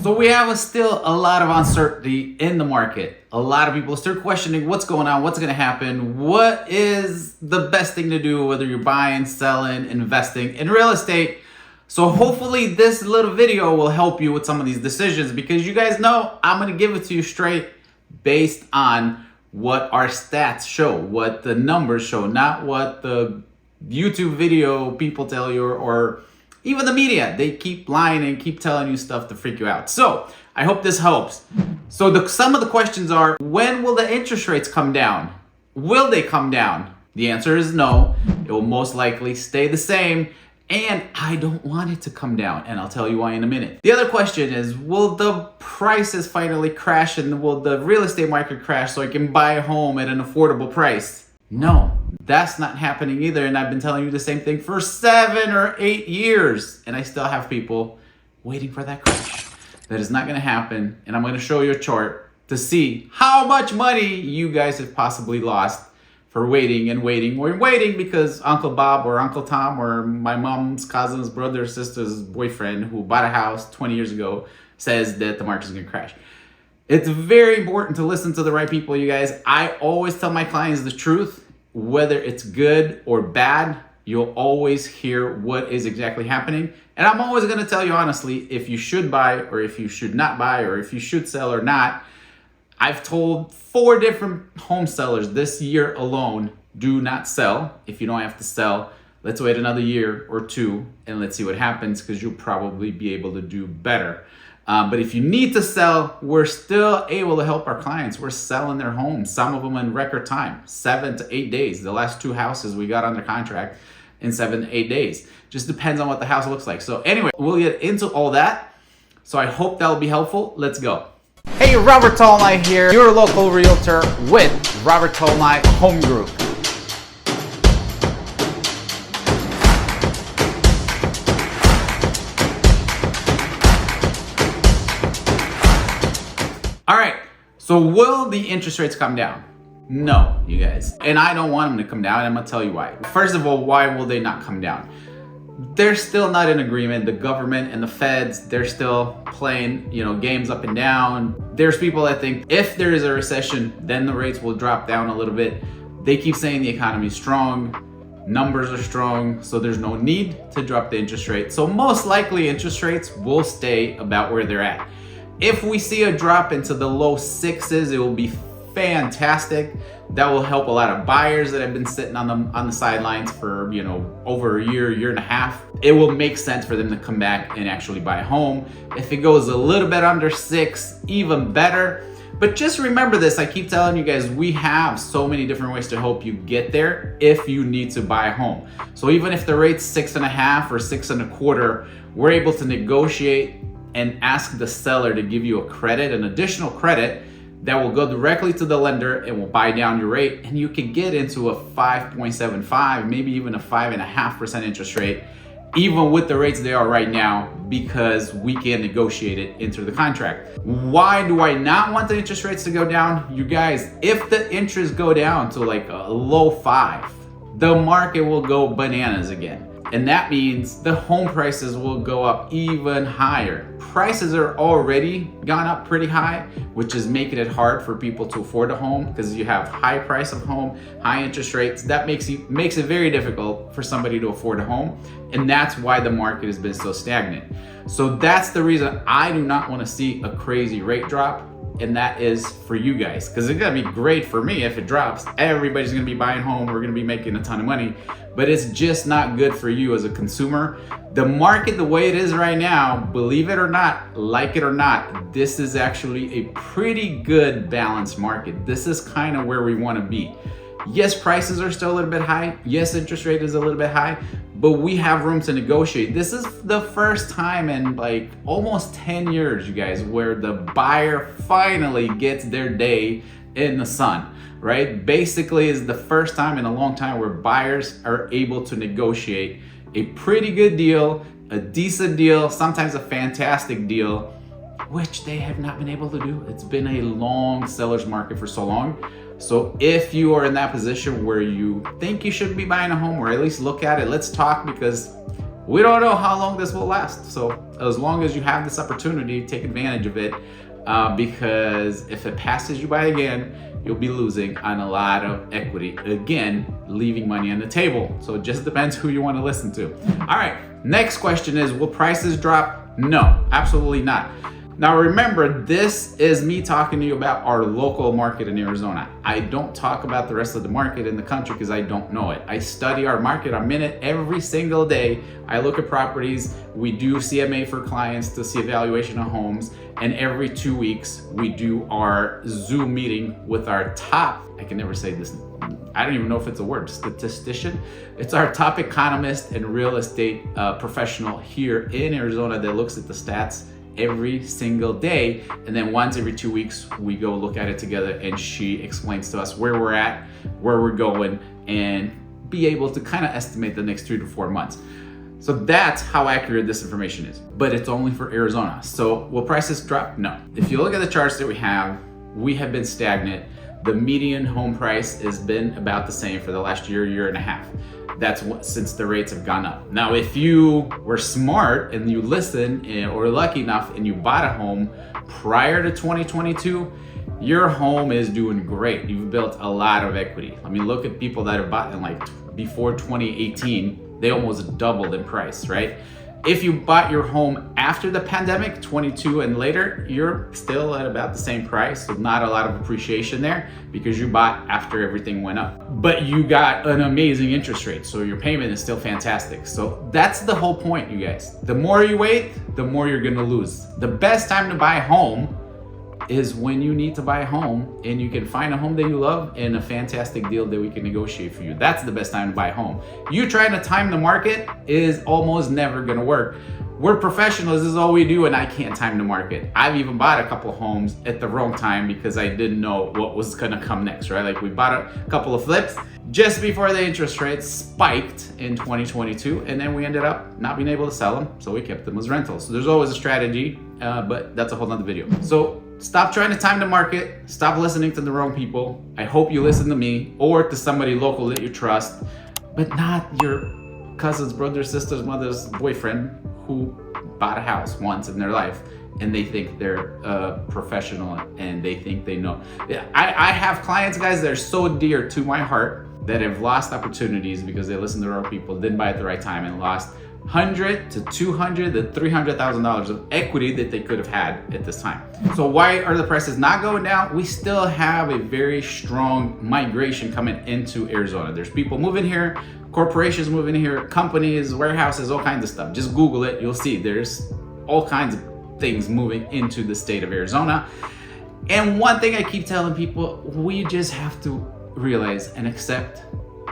So we have still a lot of uncertainty in the market. A lot of people are still questioning what's going on, what's going to happen, what is the best thing to do, whether you're buying, selling, investing in real estate. So hopefully this little video will help you with some of these decisions, because you guys know I'm going to give it to you straight based on what our stats show, what the numbers show, not what the YouTube video people tell you or even the media. They keep lying and keep telling you stuff to freak you out. So I hope this helps. So some of the questions are, when will the interest rates come down? Will they come down? The answer is no. It will most likely stay the same. And I don't want it to come down. And I'll tell you why in a minute. The other question is, will the prices finally crash and will the real estate market crash so I can buy a home at an affordable price? No, that's not happening either. And I've been telling you the same thing for 7 or 8 years. And I still have people waiting for that crash. That is not going to happen. And I'm going to show you a chart to see how much money you guys have possibly lost for waiting and waiting or waiting because Uncle Bob or Uncle Tom or my mom's cousin's brother or sister's boyfriend who bought a house 20 years ago says that the market's going to crash. It's very important to listen to the right people, you guys. I always tell my clients the truth, whether it's good or bad. You'll always hear what is exactly happening. And I'm always going to tell you honestly if you should buy or if you should not buy or if you should sell or not. I've told 4 different home sellers this year alone, do not sell. If you don't have to sell, let's wait another year or 2 and let's see what happens, because you'll probably be able to do better. But if you need to sell, we're still able to help our clients. We're selling their homes, some of them in record time, 7 to 8 days. The last 2 houses we got under contract in 7 to 8 days. Just depends on what the house looks like. So anyway, we'll get into all that. So I hope that'll be helpful. Let's go. Hey, Robert Tolnai here, your local realtor with Robert Tolnai Home Group. All right, so will the interest rates come down? No, you guys. And I don't want them to come down, and I'm gonna tell you why. First of all, why will they not come down? They're still not in agreement. The government and the feds, they're still playing, games up and down. There's people that think if there is a recession, then the rates will drop down a little bit. They keep saying the economy is strong, numbers are strong, so there's no need to drop the interest rate. So most likely interest rates will stay about where they're at. If we see a drop into the low 6s, it will be fantastic. That will help a lot of buyers that have been sitting on the sidelines for over a year and a half. It will make sense for them to come back and actually buy a home. If it goes a little bit under 6, even better. But just remember this, I keep telling you guys, we have so many different ways to help you get there if you need to buy a home. So even if the rate's 6.5 or 6.25, we're able to negotiate and ask the seller to give you a credit, an additional credit that will go directly to the lender and will buy down your rate, and you can get into a 5.75, maybe even a 5.5% interest rate, even with the rates they are right now, because we can negotiate it into the contract. Why do I not want the interest rates to go down? You guys, if the interest go down to like a low 5, the market will go bananas again. And that means the home prices will go up even higher. Prices are already gone up pretty high, which is making it hard for people to afford a home, because you have high price of home, high interest rates. That makes it very difficult for somebody to afford a home. And that's why the market has been so stagnant. So that's the reason I do not want to see a crazy rate drop. And that is for you guys, because it's gonna be great for me if it drops. Everybody's gonna be buying home, we're gonna be making a ton of money, but it's just not good for you as a consumer. The market, the way it is right now, believe it or not, like it or not, this is actually a pretty good balanced market. This is kind of where we want to be. Yes, prices are still a little bit high. Yes, interest rate is a little bit high, but we have room to negotiate. This is the first time in like almost 10 years, you guys, where the buyer finally gets their day in the sun, right? Basically, is the first time in a long time where buyers are able to negotiate a pretty good deal, a decent deal, sometimes a fantastic deal, which they have not been able to do. It's been a long seller's market for so long. So if you are in that position where you think you should be buying a home, or at least look at it, let's talk, because We don't know how long this will last. So as long as you have this opportunity, take advantage of it, because if it passes you by again, you'll be losing on a lot of equity. Again, leaving money on the table. So it just depends who you want to listen to. All right, next question is, will prices drop? No, absolutely not. Now remember, this is me talking to you about our local market in Arizona. I don't talk about the rest of the market in the country because I don't know it. I study our market, our minute, every single day. I look at properties. We do CMA for clients to see evaluation of homes. And every 2 weeks, we do our Zoom meeting with our top, I can never say this, I don't even know if it's a word, statistician. It's our top economist and real estate professional here in Arizona that looks at the stats every single day, and then once every 2 weeks we go look at it together, and she explains to us where we're at, where we're going, and be able to kind of estimate the next 3 to 4 months. So that's how accurate this information is, but it's only for Arizona. So will prices drop? No. If you look at the charts that we have been stagnant. The median home price has been about the same for the last year and a half. That's since the rates have gone up. Now, if you were smart and you listened or lucky enough and you bought a home prior to 2022, your home is doing great. You've built a lot of equity. I mean, look at people that have bought in like before 2018, they almost doubled in price, right? If you bought your home after the pandemic, 22 and later, you're still at about the same price. So not a lot of appreciation there because you bought after everything went up. But you got an amazing interest rate, so your payment is still fantastic. So that's the whole point, you guys. The more you wait, the more you're gonna lose. The best time to buy a home is when you need to buy a home and you can find a home that you love and a fantastic deal that we can negotiate for you. That's the best time to buy a home. You trying to time the market is almost never gonna work. We're professionals, this is all we do, and I can't time the market. I've even bought a couple of homes at the wrong time because I didn't know what was gonna come next, right? Like we bought a couple of flips just before the interest rates spiked in 2022, and then we ended up not being able to sell them, so we kept them as rentals. So there's always a strategy, but that's a whole nother video. So stop trying to time the market. Stop listening to the wrong people. I hope you listen to me or to somebody local that you trust, but not your cousin's brother, sister's mother's boyfriend who bought a house once in their life and they think they're a professional and they think they know. I have clients, guys, that are so dear to my heart that have lost opportunities because they listened to the wrong people, didn't buy at the right time, and lost $100,000 to $200,000 to $300,000 of equity that they could have had at this time. So why are the prices not going down? We still have a very strong migration coming into Arizona. There's people moving here, corporations moving here, companies, warehouses, all kinds of stuff. Just Google it, you'll see there's all kinds of things moving into the state of Arizona. And one thing I keep telling people, we just have to realize and accept,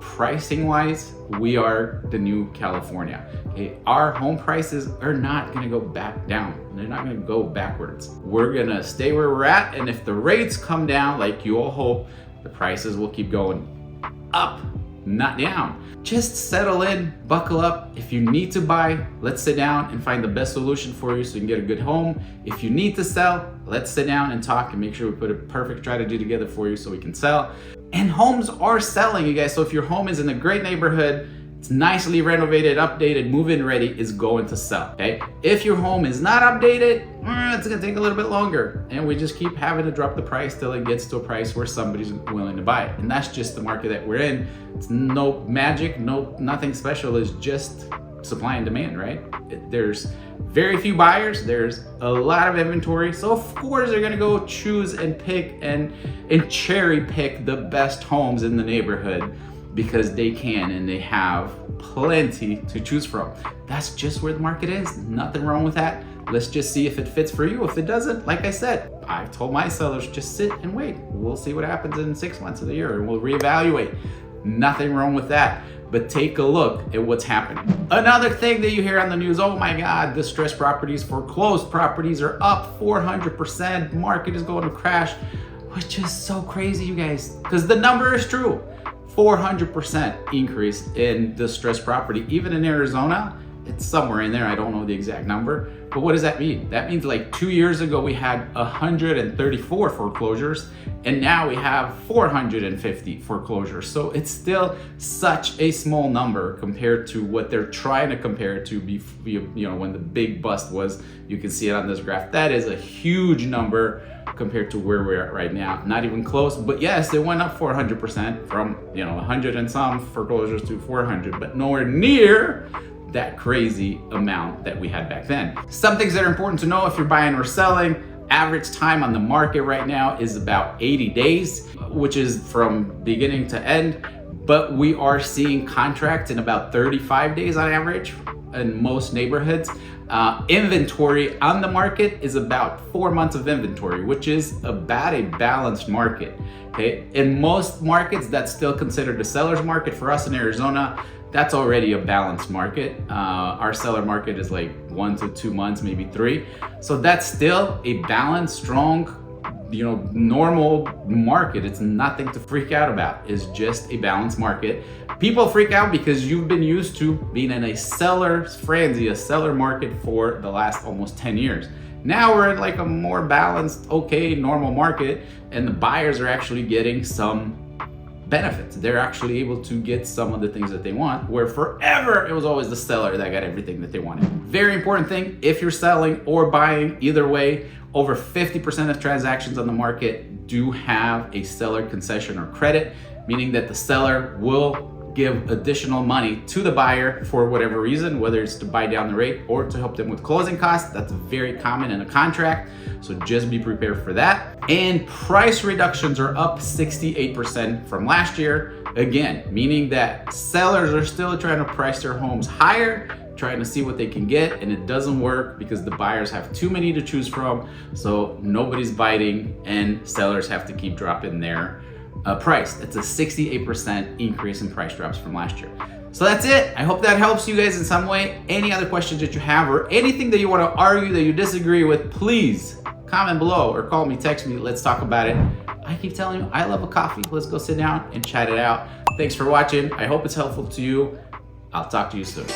pricing wise, we are the new California. Okay, our home prices are not gonna go back down. They're not gonna go backwards. We're gonna stay where we're at, and if the rates come down like you all hope, the prices will keep going up, not down. Just settle in, buckle up. If you need to buy, let's sit down and find the best solution for you so you can get a good home. If you need to sell, let's sit down and talk and make sure we put a perfect strategy together for you so we can sell. And homes are selling, you guys. So if your home is in a great neighborhood, it's nicely renovated, updated, move-in ready, is going to sell, okay? If your home is not updated, it's gonna take a little bit longer. And we just keep having to drop the price till it gets to a price where somebody's willing to buy it. And that's just the market that we're in. It's no magic, nothing special. It's just supply and demand, right? There's very few buyers, there's a lot of inventory. So of course they're gonna go choose and pick and cherry pick the best homes in the neighborhood because they can and they have plenty to choose from. That's just where the market is. Nothing wrong with that. Let's just see if it fits for you. If it doesn't, like I said, I've told my sellers, just sit and wait. We'll see what happens in 6 months of the year and we'll reevaluate. Nothing wrong with that. But take a look at what's happening. Another thing that you hear on the news, oh my God, distressed properties, foreclosed properties are up 400%. Market is going to crash, which is so crazy, you guys, because the number is true. 400% increase in distressed property. Even in Arizona, it's somewhere in there, I don't know the exact number, But what does that mean? That means like 2 years ago, we had 134 foreclosures, and now we have 450 foreclosures. So it's still such a small number compared to what they're trying to compare it to when the big bust was. You can see it on this graph. That is a huge number compared to where we're at right now. Not even close, but yes, it went up 400% from 100 and some foreclosures to 400, but nowhere near that crazy amount that we had back then. Some things that are important to know if you're buying or selling: average time on the market right now is about 80 days, which is from beginning to end, but we are seeing contracts in about 35 days on average in most neighborhoods. Inventory on the market is about 4 months of inventory, which is about a balanced market. Okay, in most markets, that's still considered a seller's market. For us in Arizona, that's already a balanced market. Our seller market is like 1 to 2 months, maybe 3. So that's still a balanced, strong, normal market. It's nothing to freak out about. It's just a balanced market. People freak out because you've been used to being in a seller's frenzy, a seller market for the last almost 10 years. Now we're in like a more balanced, okay, normal market, and the buyers are actually getting some benefits. They're actually able to get some of the things that they want, where forever it was always the seller that got everything that they wanted. Very important thing, if you're selling or buying, either way, over 50% of transactions on the market do have a seller concession or credit, meaning that the seller will give additional money to the buyer for whatever reason, whether it's to buy down the rate or to help them with closing costs. That's very common in a contract, so just be prepared for that. And price reductions are up 68% from last year, again, meaning that sellers are still trying to price their homes higher, trying to see what they can get, and it doesn't work because the buyers have too many to choose from, so nobody's biting, and sellers have to keep dropping their price. It's a 68% increase in price drops from last year. So that's it. I hope that helps you guys in some way. Any other questions that you have or anything that you want to argue that you disagree with, please comment below or call me, text me. Let's talk about it. I keep telling you, I love a coffee. Let's go sit down and chat it out. Thanks for watching. I hope it's helpful to you. I'll talk to you soon.